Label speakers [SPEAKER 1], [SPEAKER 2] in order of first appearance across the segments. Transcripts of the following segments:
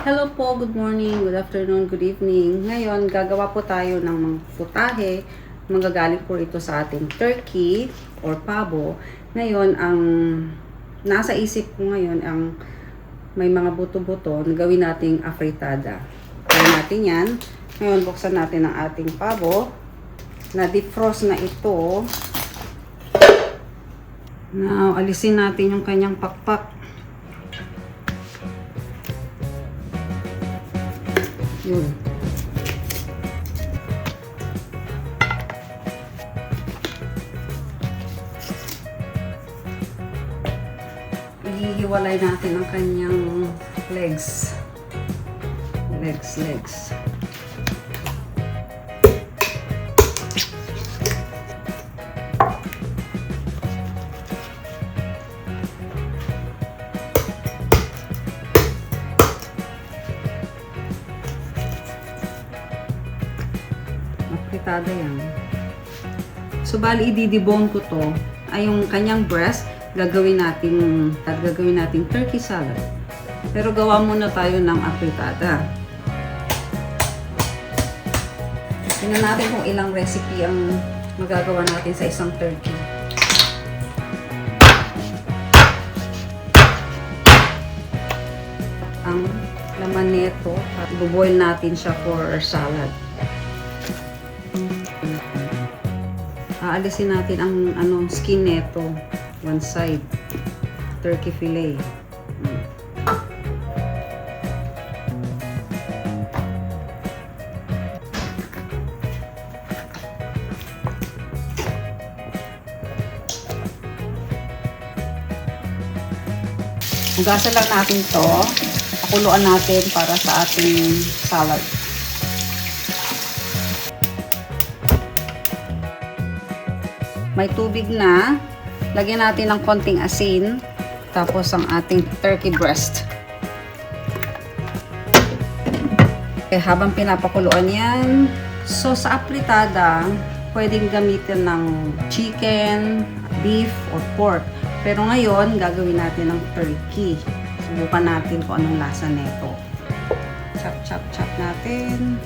[SPEAKER 1] Hello po, good morning, good afternoon, good evening. Ngayon, gagawa po tayo ng mga putahe. Magagaling po ito sa ating turkey or pabo. Ngayon, ang nasa isip ko ngayon, ang may mga buto-buto na gawin nating afritada. Kaya natin yan. Ngayon, buksan natin ang ating pabo na defrost na ito. Now, alisin natin yung kanyang pakpak. Yun. Ihiwalay natin ang kanyang legs. Legs. Fritada yan. So, bali, i-debone ko to. Ay, yung kanyang breast, gagawin nating turkey salad. Pero gawa muna tayo ng afritada. Tingnan natin kung ilang recipe ang magagawa natin sa isang turkey. Ang laman nito, i-boil natin siya for salad. Aalisin natin ang skin neto, one side, turkey fillet. Hugasan lang natin to, pakuluan natin para sa ating salad. May tubig na. Lagyan natin ng konting asin. Tapos ang ating turkey breast. Okay, habang pinapakuluan yan. So, sa apritada, pwedeng gamitin ng chicken, beef, or pork. Pero ngayon, gagawin natin ng turkey. Subukan natin kung anong lasa nito. Chop natin.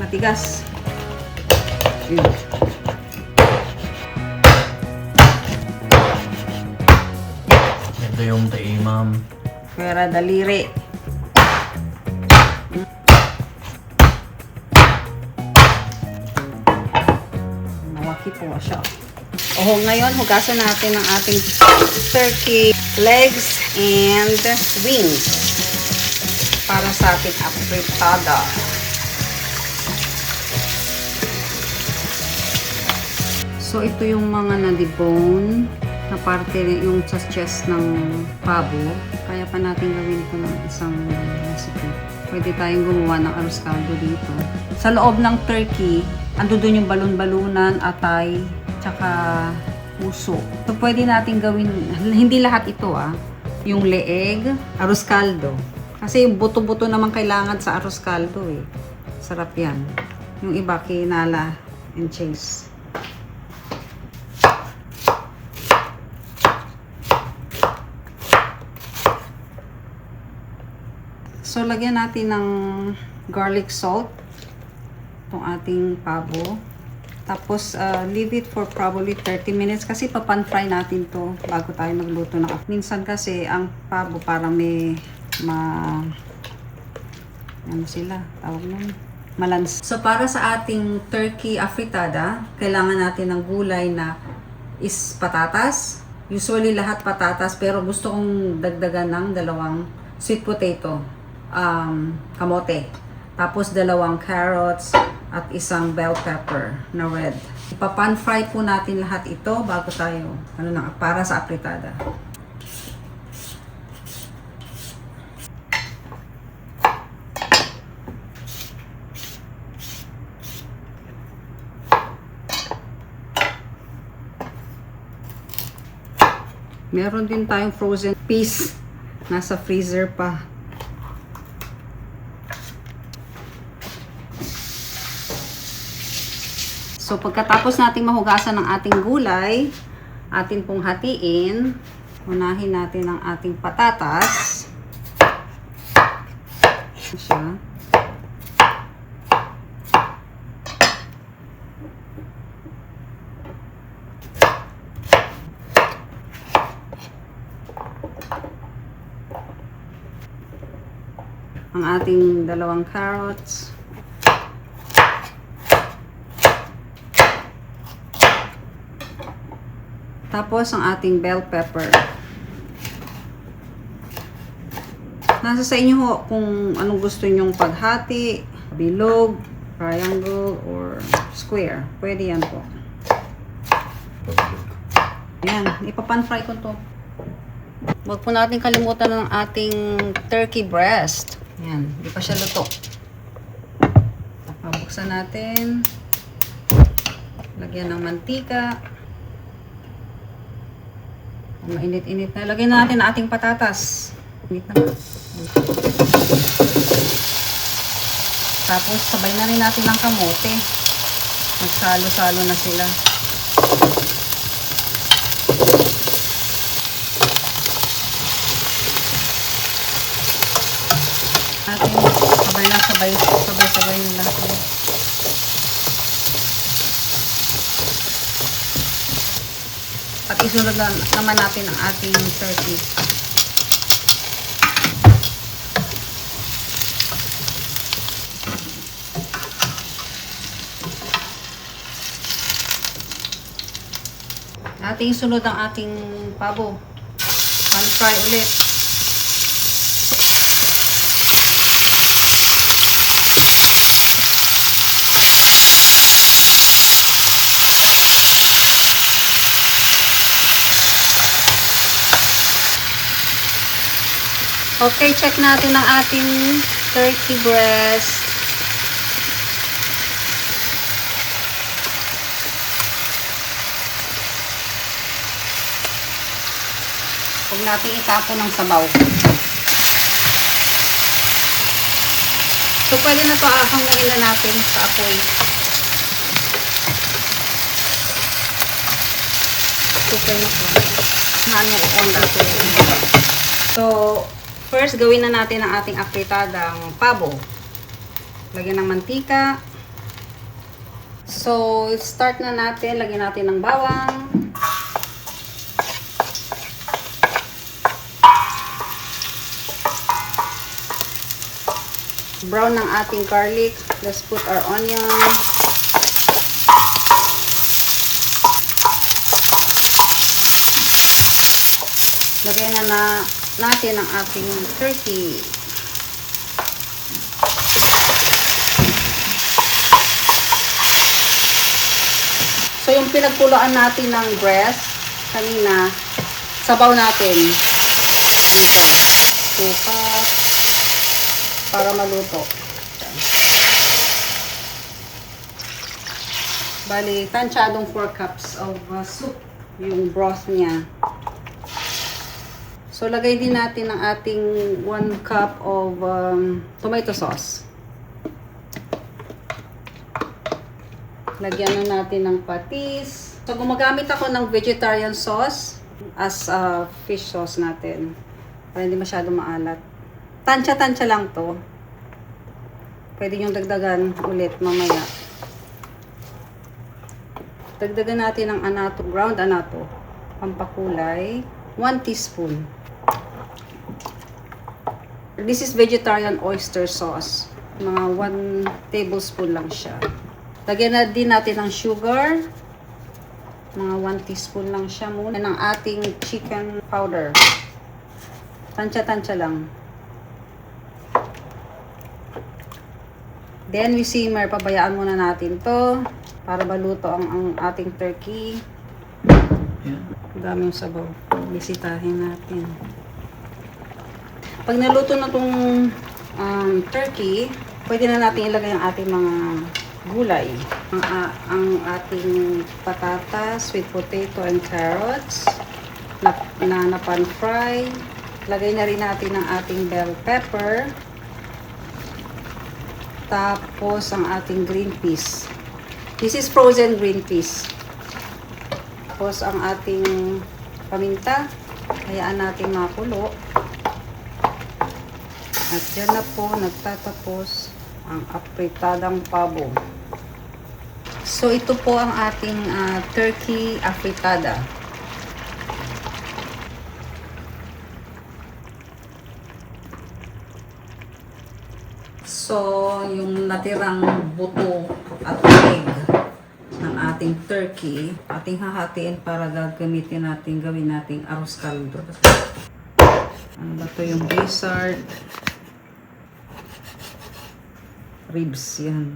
[SPEAKER 1] Matigas.
[SPEAKER 2] Ito yung taimam.
[SPEAKER 1] Pera daliri. Nawaki po siya. Ngayon, hugasan natin ang ating turkey legs and wings para sa ating afritada. So, ito yung mga na-debone na parte yung sa chest ng pabo. Kaya pa natin gawin ito ng isang recipe. Pwede tayong gumawa ng arroz caldo dito. Sa loob ng turkey, ando dun yung balon-balunan, atay, tsaka puso. So, pwede natin gawin, hindi lahat ito yung leeg, arroz caldo. Kasi yung buto-buto naman kailangan sa arroz caldo eh. Sarap yan. Yung iba, kinala and chase. So, lagyan natin ng garlic salt itong ating pabo. Tapos, leave it for probably 30 minutes kasi papan-fry natin to bago tayo magluto ng. Minsan kasi, ang pabo parang may ano sila, tawag nun, malans. So, para sa ating turkey afritada, kailangan natin ng gulay na is patatas. Usually, lahat patatas, pero gusto kong dagdagan ng dalawang sweet potato. Kamote. Tapos 2 carrots at isang bell pepper na red. Ipapan-fry po natin lahat ito bago tayo para sa afritada. Meron din tayong frozen peas nasa freezer pa. So, pagkatapos nating mahugasan ng ating gulay, atin pong hatiin. Unahin natin ang ating patatas. siya. Ang ating dalawang carrots. Tapos ang ating bell pepper. Nasa sa inyo ho kung anong gusto nyong paghati, bilog, triangle, or square. Pwede yan po. Ayan, ipapan-fry ko to. Huwag po natin kalimutan ng ating turkey breast. Ayan, hindi pa siya luto. Buksan natin. Lagyan ng mantika. Mainit-init na. Lagyan natin ang ating patatas. Init na. Tapos, sabay na rin natin ng kamote. Magsalo-salo na sila. Ating sabay yung lahat. At isunod na naman natin ang ating turkey. Ating sunod ang ating pabo. Pan-fry ulit. Okay, check natin ang ating turkey breast. Huwag natin itapon ng sabaw. So, pwede na ito hanguin na natin sa apoy. Cooker na ito. On natin. So, first, gawin na natin ang ating apritadang pabo. Lagyan ng mantika. So, start na natin. Lagyan natin ng bawang. Brown ng ating garlic. Let's put our onion. Lagyan na natin ang ating turkey. So, yung pinagkuluan natin ng breast, kanina, sabaw natin. Dito. 2 cups. Para maluto. Bali, tansyadong 4 cups of soup. Yung broth niya. So, lagay din natin ang ating 1 cup of tomato sauce. Lagyan na natin ng patis. So, gumagamit ako ng vegetarian sauce as fish sauce natin. Para hindi masyado maalat. Tansya-tansya lang to. Pwede nyo dagdagan ulit mamaya. Dagdagan natin ang anato, ground anato. Pampakulay. 1 teaspoon. This is vegetarian oyster sauce. Mga 1 tablespoon lang siya. Lagyan na din natin ng sugar. Mga 1 teaspoon lang siya muna. Ng ating chicken powder. Tansya-tansya lang. Then, we simmer. Pabayaan muna natin to para maluto ang ating turkey.
[SPEAKER 2] Yeah.
[SPEAKER 1] Daming sabaw. Bisitahin natin. Pag naluto na itong turkey, pwede na natin ilagay ang ating mga gulay. Ang ating patatas, sweet potato, and carrots na pan-fry. Lagay na rin natin ang ating bell pepper. Tapos, ang ating green peas. This is frozen green peas. Tapos, ang ating paminta. Hayaan natin makulo. At dyan na po nagtatapos ang afritadang pabo. So ito po ang ating turkey afritada. So yung natirang buto at egg ng ating turkey, ating hahatiin para gagamitin natin, gawin nating arroz caldo. Ano ba to, yung gizzard, ribs yan.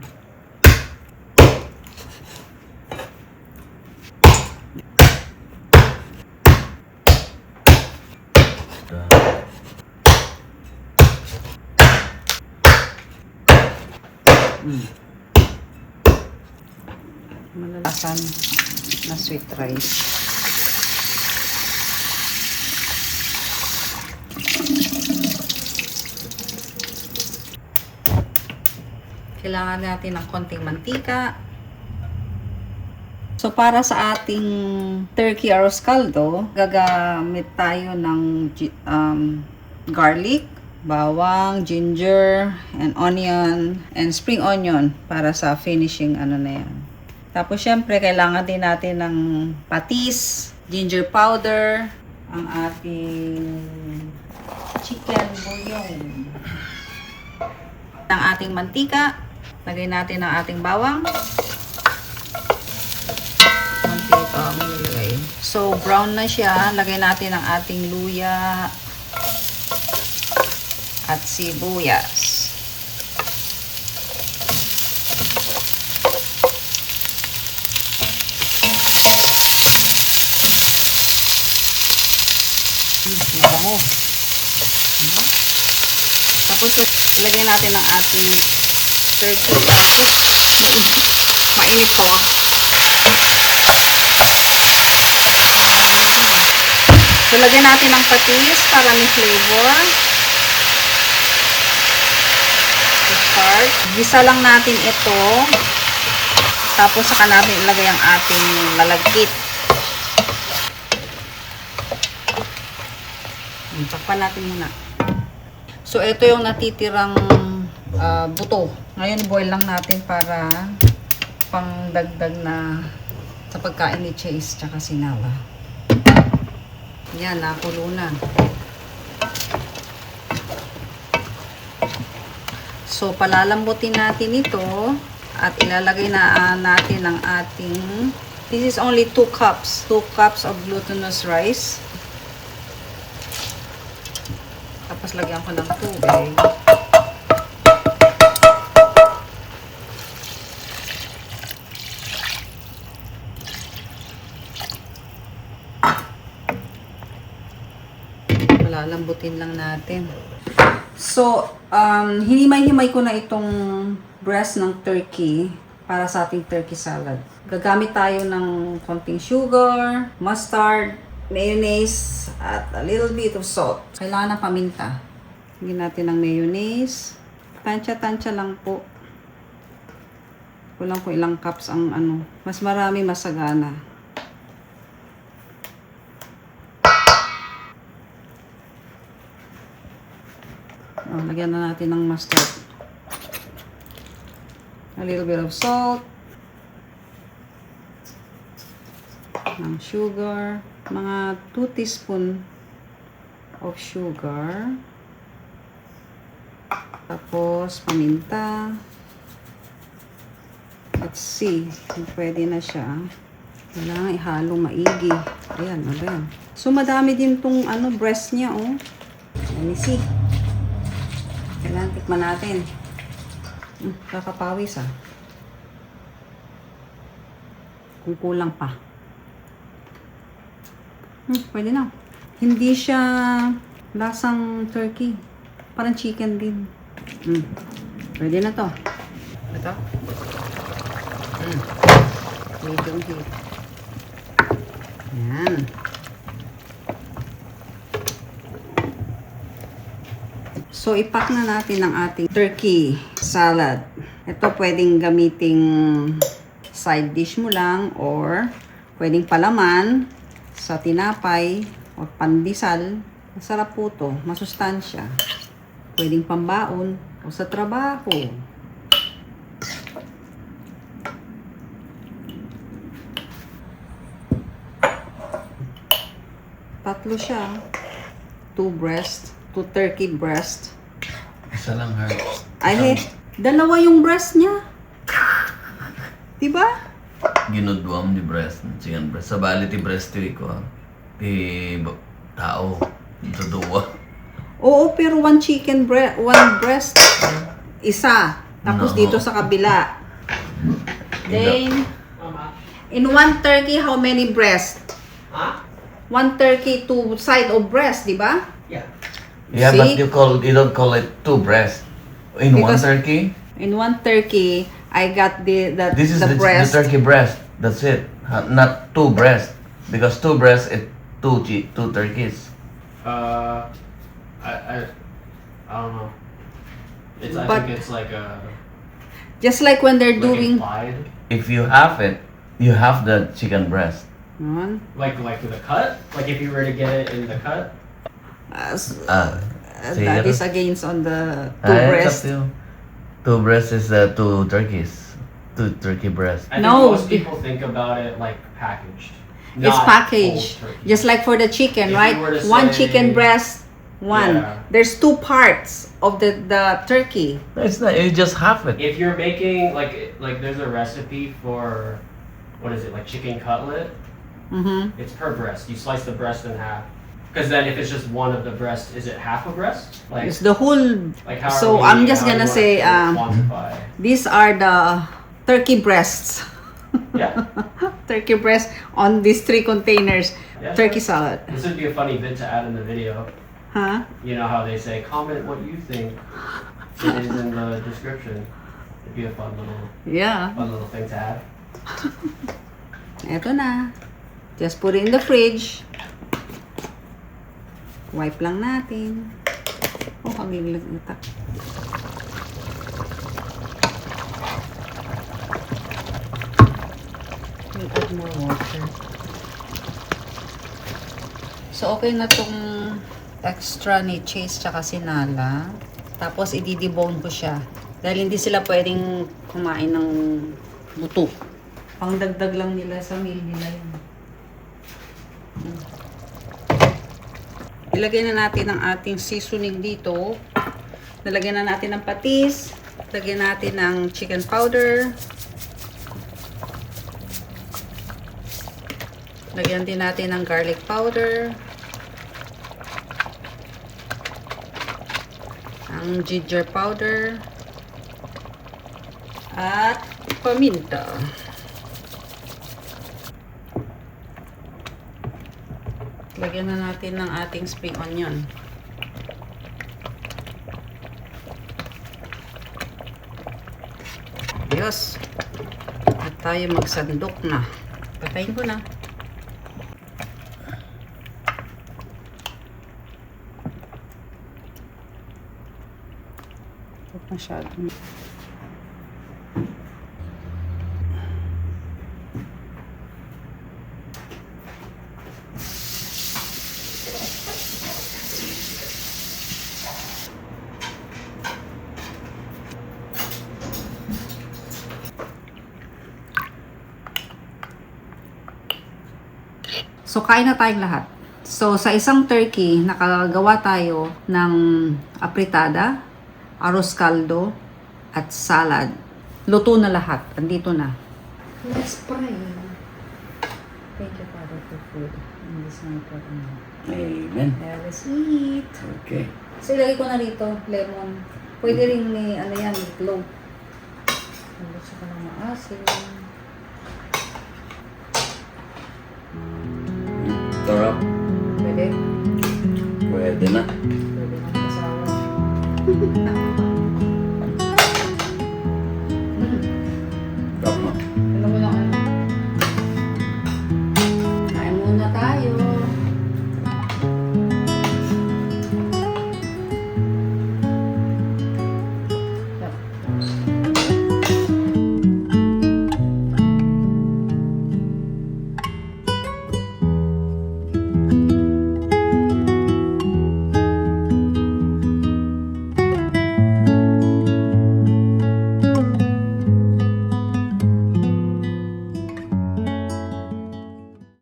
[SPEAKER 1] Malalasan na sweet rice. Kailangan natin ng konting mantika. So para sa ating turkey arroz caldo, gagamit tayo ng garlic, bawang, ginger, and onion, and spring onion para sa finishing ano na yan. Tapos syempre kailangan din natin ng patis, ginger powder, ang ating chicken bouillon, ang ating mantika, lagay natin ang ating bawang. Mantika ang nilagay. So brown na siya, lagay natin ang ating luya at sibuyas. Mabango. Tapos ilagay natin ang ating turkey. Mainit to. So lagyan natin ang patis para may flavor. Start. Gisa lang natin ito. Tapos saka natin ilagay ang ating lalagkit. Takpan natin muna. So ito yung natitirang buto. Ngayon boil lang natin para pangdagdag na sa pagkain ni Chase tsaka si Nala. Yan, nakulo na. So, palalambutin natin ito at ilalagay na natin ang ating, this is only 2 cups. 2 cups of glutinous rice. Tapos lagyan ko ng tubig. Palalambutin lang natin. So, hinimay-himay ko na itong breast ng turkey para sa ating turkey salad. Gagamit tayo ng konting sugar, mustard, mayonnaise, at a little bit of salt. Kailangan ng paminta. Lagyan natin ng mayonnaise. Tansya-tansya lang po. Kulang ko ilang cups ang ano. Mas marami, masagana. Lagyan na natin ng mustard. A little bit of salt. Ng sugar. Mga 2 teaspoon of sugar. Tapos, paminta. Let's see. Pwede na siya. Kailangan ihalo maigi. Ayan, ayan. So, madami din tong ano, breast niya, oh. Let me see. Kailangan tikman natin. Kakapawis, ah. Kung kulang pa. Pwede na. Hindi siya lasang turkey. Parang chicken din. Pwede na to. Ito. Medium heat. Yan. So, ipack na natin ang ating turkey salad. Ito pwedeng gamiting side dish mo lang or pwedeng palaman sa tinapay o pandesal. Masarap po to. Masustansya. Pwedeng pambaon o sa trabaho. Tatlo siya. 2 breast, 2 turkey breast.
[SPEAKER 2] Isa lang, heart.
[SPEAKER 1] Ay, dalawa yung breast niya. Diba?
[SPEAKER 2] Ginudwam di breast, chicken breast. Sa bali ti breast ti ko, ti tao. Ito duwa.
[SPEAKER 1] Oo, pero one breast, isa. Tapos
[SPEAKER 2] No.
[SPEAKER 1] dito sa kabila. Then, in one turkey, how many breast? One turkey, 2 side of breast, di ba?
[SPEAKER 2] Yeah,
[SPEAKER 1] See?
[SPEAKER 2] but you don't call it 2 breast. In one
[SPEAKER 1] Because-
[SPEAKER 2] turkey,
[SPEAKER 1] In one turkey, I got
[SPEAKER 2] this is the
[SPEAKER 1] breast.
[SPEAKER 2] turkey breast. That's it. Not 2 breast. Because 2 breasts is 2 turkeys.
[SPEAKER 3] I don't know. I
[SPEAKER 1] But-
[SPEAKER 3] think it's like a
[SPEAKER 1] Just like when they're
[SPEAKER 3] like
[SPEAKER 1] doing...
[SPEAKER 3] implied,
[SPEAKER 2] If you have it, you have the chicken breast.
[SPEAKER 1] Yun.
[SPEAKER 3] like the cut. Like if you were to get it in the cut.
[SPEAKER 2] See
[SPEAKER 1] That
[SPEAKER 2] it?
[SPEAKER 1] is against on the 2
[SPEAKER 2] It's
[SPEAKER 1] breast.
[SPEAKER 2] up to you. 2 breasts is 2 turkeys. 2 turkey breasts.
[SPEAKER 3] I think
[SPEAKER 1] No.
[SPEAKER 3] most people think about it like packaged.
[SPEAKER 1] It's
[SPEAKER 3] not
[SPEAKER 1] packaged.
[SPEAKER 3] whole turkey.
[SPEAKER 1] Just like for the chicken,
[SPEAKER 3] If
[SPEAKER 1] right?
[SPEAKER 3] you were to
[SPEAKER 1] One
[SPEAKER 3] say-
[SPEAKER 1] chicken breast, one.
[SPEAKER 3] Yeah.
[SPEAKER 1] There's 2 parts of the turkey.
[SPEAKER 2] No, it's not. You just have it.
[SPEAKER 3] If you're making like there's a recipe for what is it, like chicken cutlet?
[SPEAKER 1] Mm-hmm.
[SPEAKER 3] It's per breast. You slice the breast in half. Because then if it's just one of the breast, is it half a breast? Like
[SPEAKER 1] It's the whole...
[SPEAKER 3] like how
[SPEAKER 1] So, I'm just gonna say,
[SPEAKER 3] quantify.
[SPEAKER 1] These are the turkey breasts.
[SPEAKER 3] Yeah.
[SPEAKER 1] Turkey breast on these 3 containers.
[SPEAKER 3] Yeah,
[SPEAKER 1] Turkey
[SPEAKER 3] sure.
[SPEAKER 1] salad.
[SPEAKER 3] This would be a funny bit to add in the video.
[SPEAKER 1] Huh?
[SPEAKER 3] You know how they say, comment what you think. It is in the description. It'd be a fun
[SPEAKER 1] Yeah.
[SPEAKER 3] little thing to add.
[SPEAKER 1] Eto na. Just put it in the fridge. Wipe lang natin. Oh, kagiglag-itak. We'll add more water. So, okay na tong extra ni Chase tsaka si Nala. Tapos, i-debone ko siya. Dahil hindi sila pwedeng kumain ng buto. Pangdagdag lang nila sa meal nila yun. Ilagay na natin ang ating seasoning dito. Nalagyan na natin ng patis. Lagyan natin ng chicken powder. Lagyan din natin ng garlic powder. Ang ginger powder. At paminta. Lagyan na natin ng ating spring onion. Diyos. At tayo magsandok na. Patayin ko na. Huwag masyadong. So, kain na tayong lahat. So, sa isang turkey, nakagawa tayo ng apritada, arroz caldo, at salad. Luto na lahat. Andito na. Let's pray. Thank you, Father, for food. In this night, Lord, amen.
[SPEAKER 2] Amen.
[SPEAKER 1] Let's eat.
[SPEAKER 2] Okay.
[SPEAKER 1] So, ilagay ko na rito, lemon. Pwede rin ni, ano yan, clove. Gusto ko lang maasin.
[SPEAKER 2] Sarap.
[SPEAKER 1] Pwede.
[SPEAKER 2] Pwede na.
[SPEAKER 1] Pwede ng kasama.